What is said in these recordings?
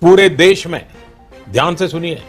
पूरे देश में, ध्यान से सुनिए,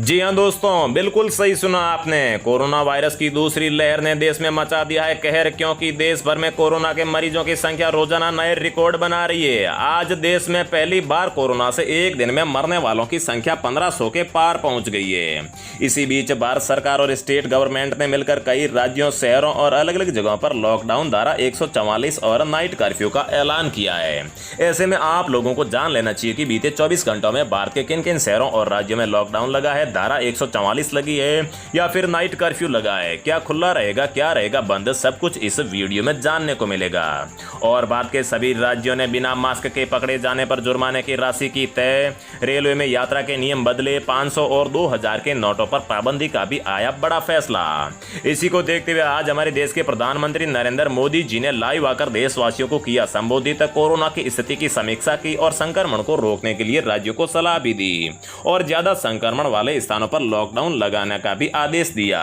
जी हाँ दोस्तों, बिल्कुल सही सुना आपने। कोरोना वायरस की दूसरी लहर ने देश में मचा दिया है कहर, क्योंकि देश भर में कोरोना के मरीजों की संख्या रोजाना नए रिकॉर्ड बना रही है। आज देश में पहली बार कोरोना से एक दिन में मरने वालों की संख्या 1500 के पार पहुंच गई है। इसी बीच भारत सरकार और स्टेट गवर्नमेंट ने मिलकर कई राज्यों, शहरों और अलग अलग जगहों पर लॉकडाउन धारा 144 और नाइट कर्फ्यू का ऐलान किया है। ऐसे में आप लोगों को जान लेना चाहिए कि बीते 24 घंटों में भारत के किन किन शहरों और राज्यों में लॉकडाउन लगा है, धारा 144 लगी है या फिर नाइट कर्फ्यू लगा है, क्या खुला रहेगा, क्या रहेगा बंद, सब कुछ इस वीडियो में जानने को मिलेगा। और भारत के सभी राज्यों ने बिना मास्क के पकड़े जाने पर जुर्माने की राशि की तय, रेलवे में यात्रा के नियम बदले, 500 और 2000 के नोटों पर पाबंदी का भी आया बड़ा फैसला। इसी को देखते हुए आज हमारे देश के प्रधानमंत्री नरेंद्र मोदी जी ने लाइव आकर देशवासियों को किया संबोधित, कोरोना की स्थिति की समीक्षा की और संक्रमण को रोकने के लिए राज्यों को सलाह भी दी और ज्यादा संक्रमण वाले स्थानों पर लॉकडाउन लगाने का भी आदेश दिया।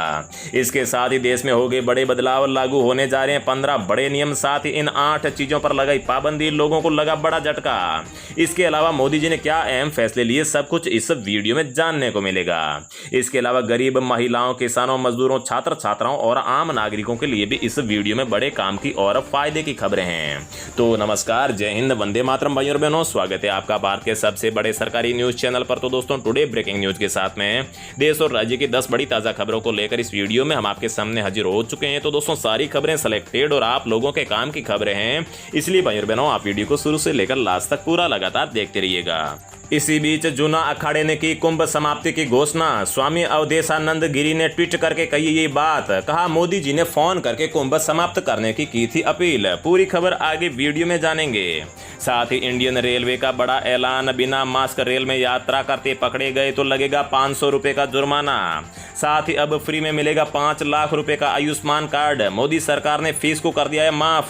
इसके साथ ही देश में हो गए बड़े बदलाव, लागू होने जा रहे हैं 15 बड़े नियम, साथ ही इन 8 चीजों पर लगाई पाबंदी, लोगों को लगा बड़ा झटका। इसके अलावा मोदी जी ने क्या अहम फैसले लिए, सब कुछ इस वीडियो में जानने को मिलेगा। इसके अलावा गरीब, महिलाओं, किसानों, मजदूरों, छात्र छात्राओं और आम नागरिकों के लिए भी इस वीडियो में बड़े काम की और फायदे की खबरें हैं। तो नमस्कार, जय हिंद, वंदे मातरम भाइयों और बहनों, स्वागत है आपका भारत के सबसे बड़े सरकारी न्यूज चैनल पर। तो दोस्तों, टुडे ब्रेकिंग न्यूज के साथ में देश और राज्य की 10 बड़ी ताजा खबरों को लेकर इस वीडियो में हम आपके सामने हाजिर हो चुके हैं। तो दोस्तों, सारी खबरें सिलेक्टेड और आप लोगों के काम की खबरें हैं, इसलिए भाइयों और बहनों, आप वीडियो को शुरू से लेकर लास्ट तक पूरा लगातार देखते रहिएगा। इसी बीच जूना अखाड़े ने की कुंभ समाप्ति की घोषणा। स्वामी अवधेशानंद गिरी ने ट्वीट करके कही ये बात, कहा मोदी जी ने फोन करके कुंभ समाप्त करने की थी अपील। पूरी खबर आगे वीडियो में जानेंगे। साथ ही इंडियन रेलवे का बड़ा ऐलान, बिना मास्क रेल में यात्रा करते पकड़े गए तो लगेगा 500 रुपए का जुर्माना। साथ ही अब फ्री में मिलेगा 5 लाख रुपए का आयुष्मान कार्ड। मोदी सरकार ने फीस को कर दिया है माफ।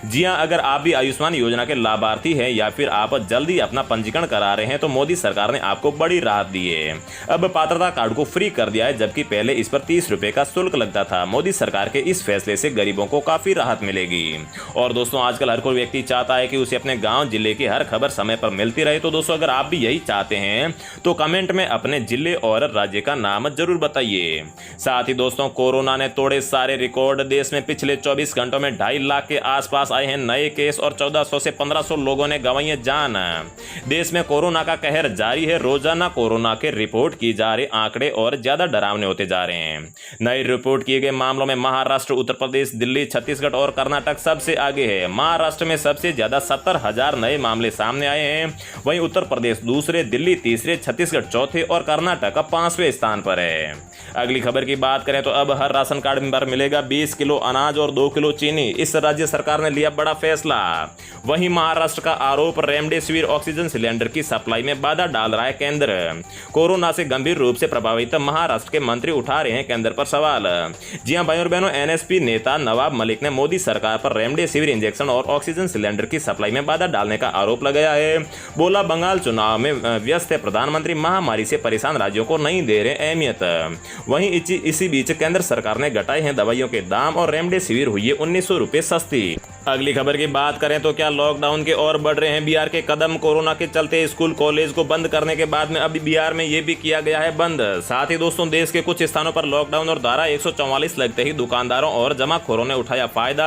जी हां, अगर आप भी आयुष्मान योजना के लाभार्थी हैं या फिर आप जल्दी अपना पंजीकरण करा रहे हैं तो मोदी सरकार ने आपको बड़ी राहत दी है। अब पात्रता कार्ड को फ्री कर दिया है, जबकि पहले इस पर 30 रुपए का शुल्क लगता था। मोदी सरकार के इस फैसले से गरीबों को काफी राहत मिलेगी। और दोस्तों, आजकल हर कोई व्यक्ति चाहता है कि उसे अपने गांव जिले की हर खबर समय पर मिलती रहे। तो दोस्तों, अगर आप भी यही चाहते हैं तो कमेंट में अपने जिले और राज्य का नाम जरूर बताइए। साथ ही दोस्तों, कोरोना ने तोड़े सारे रिकॉर्ड। देश में पिछले 24 घंटों में 2.5 लाख के आसपास आए हैं नए केस और 1400 से 1500 लोगों ने गंवाई है जान। देश में कोरोना का कहर जारी है। रोजाना कोरोना के रिपोर्ट की जा रहे आंकड़े और ज्यादा डरावने होते जा रहे हैं। नए रिपोर्ट किए गए मामलों में महाराष्ट्र, उत्तर प्रदेश, दिल्ली, छत्तीसगढ़ और कर्नाटक सबसे आगे है। महाराष्ट्र में सबसे ज्यादा 70,000 नए मामले सामने आए हैं। वहीं उत्तर प्रदेश दूसरे, दिल्ली तीसरे, छत्तीसगढ़ चौथे और कर्नाटक 5वें स्थान पर है। अगली खबर की बात करें तो अब हर राशन कार्ड पर मिलेगा 20 किलो अनाज और 2 किलो चीनी। इस राज्य सरकार ने लिया बड़ा फैसला। वहीं महाराष्ट्र का आरोप, रेमडेसिविर ऑक्सीजन सिलेंडर की सप्लाई में बाधा डाल रहा है केंद्र। कोरोना से गंभीर रूप से प्रभावित महाराष्ट्र के मंत्री उठा रहे हैं केंद्र पर सवाल। जी हां भाइयों और बहनों, एनएसपी नेता नवाब मलिक ने मोदी सरकार पर रेमडेसिविर इंजेक्शन और ऑक्सीजन सिलेंडर की सप्लाई में बाधा डालने का आरोप लगाया है। बोला, बंगाल चुनाव में व्यस्त है प्रधानमंत्री, महामारी से परेशान राज्यों को नहीं दे रहे अहमियत। वहीं इसी बीच केंद्र सरकार ने घटाए हैं दवाइयों के दाम और रेमडेसिविर हुई है 1900 रुपए सस्ती। अगली खबर की बात करें तो क्या लॉकडाउन के और बढ़ रहे हैं बिहार के कदम। कोरोना के चलते स्कूल कॉलेज को बंद करने के बाद में अभी बिहार में ये भी किया गया है बंद। साथ ही दोस्तों, देश के कुछ स्थानों पर लॉकडाउन और धारा 144 लगते ही दुकानदारों और जमाखोरों ने उठाया फायदा।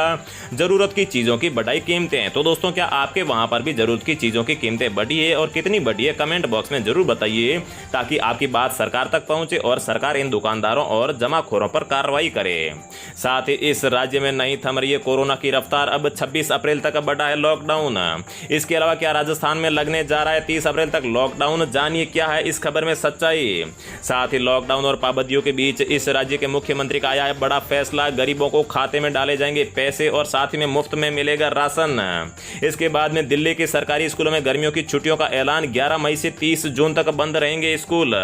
जरूरत की चीजों की बढ़ाई कीमतें। तो दोस्तों, क्या आपके वहां पर भी जरूरत की चीजों की कीमतें बढ़ी है और कितनी बढ़ी है, कमेंट बॉक्स में जरूर बताइए, ताकि आपकी बात सरकार तक पहुंचे और सरकार इन दुकानदारों और जमाखोरों पर कार्रवाई करे। साथ ही इस राज्य में नहीं थम रही है कोरोना की रफ्तार। अब 26 अप्रैल तक बढ़ा है लॉकडाउन। इसके अलावा क्या राजस्थान में लगने जा रहा है 30 अप्रैल तक लॉकडाउन। जानिए क्या है इस खबर में सच्चाई। साथ ही लॉकडाउन और पाबंदियों के बीच इस राज्य के मुख्यमंत्री का आया है बड़ा फैसला। गरीबों को खाते में डाले जाएंगे पैसे और साथ ही में मुफ्त में मिलेगा राशन। इसके बाद में दिल्ली के सरकारी स्कूलों में गर्मियों की छुट्टियों का ऐलान। 11 मई से 30 जून तक बंद रहेंगे स्कूल।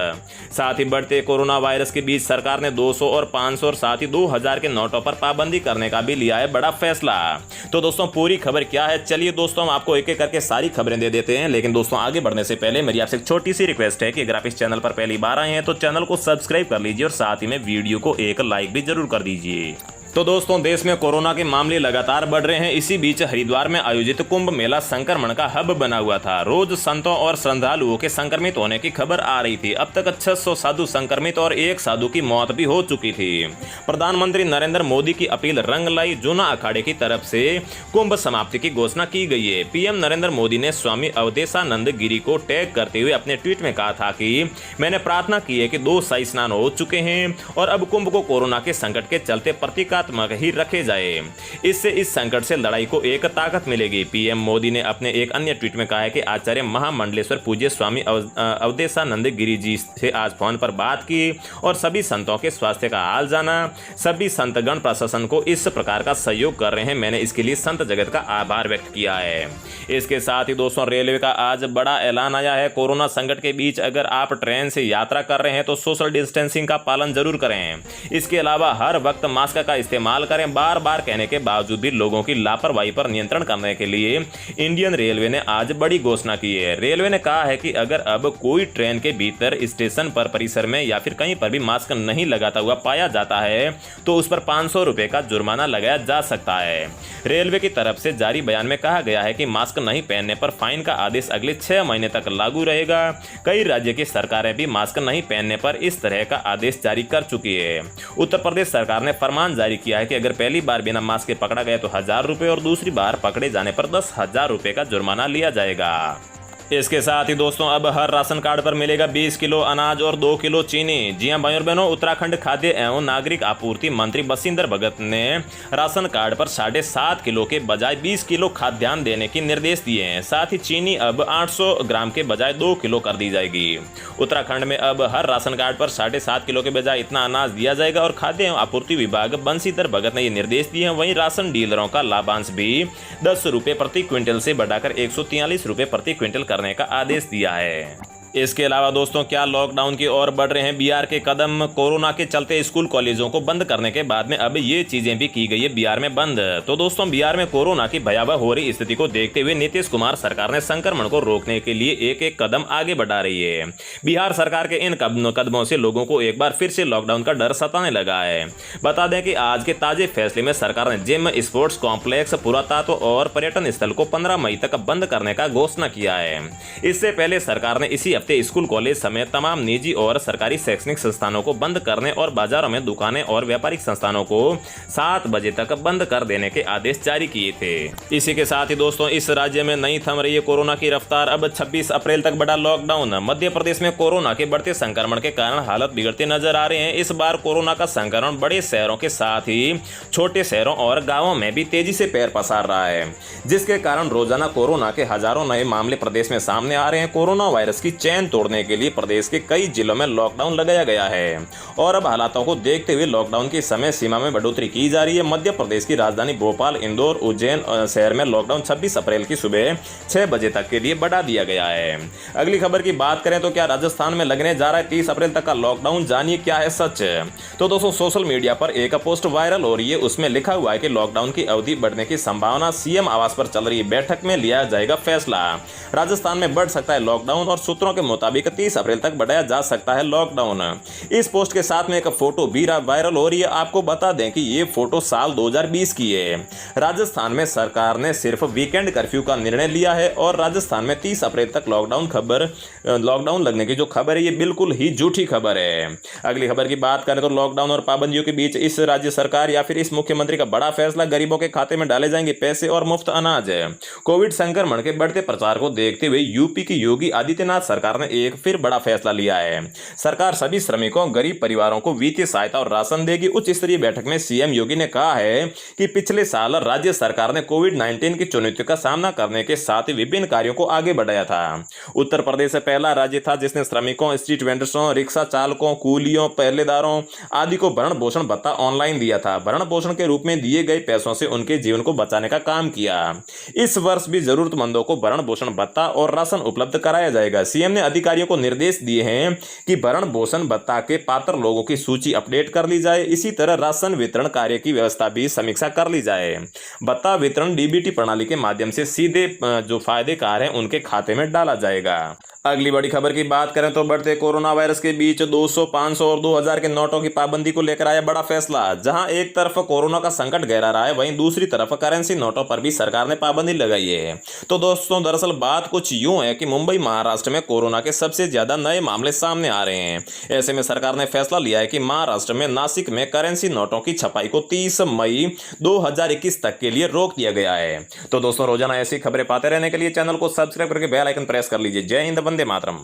साथ ही बढ़ते कोरोना वायरस के बीच सरकार ने 200 और 500 और साथ ही 2000 के नोटों पर पाबंदी करने का भी लिया है बड़ा फैसला। तो दोस्तों पूरी खबर क्या है, चलिए दोस्तों हम आपको एक एक करके सारी खबरें दे देते हैं। लेकिन दोस्तों आगे बढ़ने से पहले मेरी आपसे एक छोटी सी रिक्वेस्ट है कि अगर आप इस चैनल पर पहली बार आए हैं तो चैनल को सब्सक्राइब कर लीजिए और साथ ही में वीडियो को एक लाइक भी जरूर कर दीजिए। तो दोस्तों देश में कोरोना के मामले लगातार बढ़ रहे हैं। इसी बीच हरिद्वार में आयोजित कुंभ मेला संक्रमण का हब बना हुआ था। रोज संतों और श्रद्धालुओं के संक्रमित होने की खबर आ रही थी। अब तक 600 साधु संक्रमित और एक साधु की मौत भी हो चुकी थी। प्रधानमंत्री नरेंद्र मोदी की अपील रंग लाई, जूना अखाड़े की तरफ से कुंभ समाप्ति की घोषणा की गई है। पीएम नरेंद्र मोदी ने स्वामी अवधेशानंद गिरी को टैग करते हुए अपने ट्वीट में कहा था कि मैंने प्रार्थना की है कि 2 शाही स्नान हो चुके हैं और अब कुंभ को कोरोना के संकट के चलते प्रतीकात्मक ही रखे जाए। इससे इस संकट से लड़ाई को एक ताकत मिलेगी। पीएम मोदी ने अपने एक अन्य ट्वीट में कहा है कि आचार्य महामंडलेश्वर पूज्य स्वामी अवधेशानंद गिरी जी से आज फोन पर बात की और सभी संतों के स्वास्थ्य का हाल जाना। सभी संतगण प्रशासन को इस प्रकार का सहयोग कर रहे हैं, मैंने इसके लिए संत जगत का आभार व्यक्त किया है। इसके साथ ही दोस्तों रेलवे का आज बड़ा ऐलान आया है। कोरोना संकट के बीच अगर आप ट्रेन से यात्रा कर रहे हैं तो सोशल डिस्टेंसिंग का पालन जरूर करें। इसके अलावा हर वक्त मास्क का इस्तेमाल करें। बार बार कहने के बावजूद भी लोगों की लापरवाही पर नियंत्रण करने के लिए इंडियन रेलवे ने आज बड़ी घोषणा की है। रेलवे ने कहा है कि अगर अब कोई ट्रेन के भीतर, स्टेशन पर, परिसर में या फिर कहीं पर भी मास्क नहीं लगाता हुआ पाया जाता है तो उस पर 500 रुपए का जुर्माना लगाया जा सकता है। रेलवे की तरफ से जारी बयान में कहा गया है कि मास्क नहीं पहनने पर फाइन का आदेश अगले 6 महीने तक लागू रहेगा। कई राज्य की सरकारें भी मास्क नहीं पहनने पर इस तरह का आदेश जारी कर चुकी है। उत्तर प्रदेश सरकार ने फरमान जारी किया है कि अगर पहली बार बिना मास्क के पकड़ा गया तो 1000 रुपए और दूसरी बार पकड़े जाने पर 10,000 रुपए का जुर्माना लिया जाएगा। इसके साथ ही दोस्तों अब हर राशन कार्ड पर मिलेगा 20 किलो अनाज और 2 किलो चीनी। जी हां भाइयों और बहनों, उत्तराखंड खाद्य एवं नागरिक आपूर्ति मंत्री बसिंदर भगत ने राशन कार्ड पर 7.5 किलो के बजाय 20 किलो खाद्यान्न देने के निर्देश दिए हैं। साथ ही चीनी अब 800 ग्राम के बजाय 2 किलो कर दी जाएगी। उत्तराखंड में अब हर राशन कार्ड पर 7.5 किलो के बजाय इतना अनाज दिया जाएगा और खाद्य एवं आपूर्ति विभाग बंशीधर भगत ने ये निर्देश दिए हैं। वहीं राशन डीलरों का लाभांश भी 10 रुपए प्रति क्विंटल से बढ़ाकर 143 रुपए प्रति क्विंटल करने का आदेश दिया है। इसके अलावा दोस्तों क्या लॉकडाउन की ओर बढ़ रहे हैं बिहार के कदम। कोरोना के चलते स्कूल कॉलेजों को बंद करने के बाद में अब ये चीजें भी की गई है बिहार में बंद। तो दोस्तों बिहार में कोरोना की भयावह हो रही स्थिति को देखते हुए नीतीश कुमार सरकार ने संक्रमण को रोकने के लिए एक एक कदम आगे बढ़ा रही है। बिहार सरकार के इन कदमों से लोगों को एक बार फिर से लॉकडाउन का डर सताने लगा है। बता दें कि आज के ताजे फैसले में सरकार ने जिम, स्पोर्ट्स कॉम्प्लेक्स, पुरातत्व और पर्यटन स्थल को 15 मई तक बंद करने का घोषणा किया है। इससे पहले सरकार ने इसी हफ्ते स्कूल, कॉलेज समेत तमाम निजी और सरकारी शैक्षणिक संस्थानों को बंद करने और बाजारों में दुकानें और व्यापारिक संस्थानों को 7 बजे तक बंद कर देने के आदेश जारी किए थे। इसी के साथ ही दोस्तों इस राज्य में नहीं थम रही है कोरोना की रफ्तार। अब 26 अप्रैल तक बढ़ा लॉकडाउन। मध्य प्रदेश में कोरोना के बढ़ते संक्रमण के कारण हालत बिगड़ते नजर आ रहे हैं। इस बार कोरोना का संक्रमण बड़े शहरों के साथ ही छोटे शहरों और गाँवों में भी तेजी से पैर पसार रहा है, जिसके कारण रोजाना कोरोना के हजारों नए मामले प्रदेश में सामने आ रहे हैं। कोरोना वायरस की चेन तोड़ने के लिए प्रदेश के कई जिलों में लॉकडाउन लगाया गया है और अब हालातों को देखते हुए लॉकडाउन की समय सीमा में बढ़ोतरी की जा रही है। मध्य प्रदेश की राजधानी भोपाल, इंदौर, उज्जैन शहर में लॉकडाउन 26 अप्रैल की सुबह 6 बजे तक के लिए बढ़ा दिया गया है। अगली खबर की बात करें तो क्या राजस्थान में लगने जा रहा है 30 अप्रैल तक का लॉकडाउन। जानिए क्या है सच। तो दोस्तों सोशल मीडिया पर एक पोस्ट वायरल हो रही है। उसमें लिखा हुआ है कि लॉकडाउन की अवधि बढ़ने की संभावना, सीएम आवास पर चल रही बैठक में लिया जाएगा फैसला। राजस्थान में बढ़ सकता है लॉकडाउन और सूत्रों के मुताबिक 30 अप्रैल तक बढ़ाया जा सकता है लॉकडाउन। इस पोस्ट के साथ में एक फोटो भी वायरल हो रही है। आपको बता दें कि ये फोटो साल 2020 की है। राजस्थान में सरकार ने सिर्फ वीकेंड कर्फ्यू का निर्णय लिया है और राजस्थान में 30 अप्रैल तक लॉकडाउन लगने की जो खबर है ये बिल्कुल ही झूठी खबर है। अगली खबर की बात करें तो लॉकडाउन और पाबंदियों के बीच इस राज्य सरकार या फिर इस मुख्यमंत्री का बड़ा फैसला, गरीबों के खाते में डाले जाएंगे पैसे और मुफ्त अनाज। कोविड संक्रमण के बढ़ते प्रचार को देखते हुए यूपी की योगी आदित्यनाथ सरकार ने एक फिर बड़ा फैसला लिया है। सरकार सभी श्रमिकों, गरीब परिवारों को वित्तीय सहायता और राशन देगी। उच्च स्तरीय बैठक में सीएम योगी ने कहा है कि पिछले साल राज्य सरकार ने कोविड-19 की चुनौतियों का सामना करने के साथ ही विभिन्न कार्यों को आगे बढ़ाया था। उत्तर प्रदेश पहला राज्य था जिसने श्रमिकों, स्ट्रीट वेंडर्सों, रिक्शा चालकों, कूलियों, पहलेदारों आदि को भरण पोषण भत्ता ऑनलाइन दिया था। भरण पोषण के रूप में दिए गए पैसों से उनके जीवन को बचाने का काम किया। इस वर्ष भी जरूरतमंदों को भरण पोषण भत्ता और राशन उपलब्ध कराया जाएगा। सीएम ने ने अधिकारियों को निर्देश दिए हैं कि भरण पोषण भत्ता के पात्र लोगों की सूची अपडेट कर ली जाए। इसी तरह राशन वितरण कार्य की व्यवस्था भी समीक्षा कर ली जाए। भत्ता वितरण डीबीटी प्रणाली के माध्यम से सीधे जो फायदेकार हैं उनके खाते में डाला जाएगा। अगली बड़ी खबर की बात करें तो बढ़ते कोरोना वायरस के बीच 200, 500 और 2000 के नोटों की पाबंदी को लेकर आया बड़ा फैसला। जहां एक तरफ कोरोना का संकट गहरा रहा है, वहीं दूसरी तरफ करेंसी नोटों पर भी सरकार ने पाबंदी लगाई है। तो दोस्तों, दरअसल बात कुछ यूं है कि मुंबई महाराष्ट्र में कोरोना के सबसे ज्यादा नए मामले सामने आ रहे हैं। ऐसे में सरकार ने फैसला लिया है कि महाराष्ट्र में नासिक में करेंसी नोटों की छपाई को 30 मई 2021 तक के लिए रोक दिया गया है। तो दोस्तों, रोजाना ऐसी खबरें पाते रहने के लिए चैनल को सब्सक्राइब करके बेल आइकन प्रेस कर लीजिए। जय हिंद, वंदे मातरम।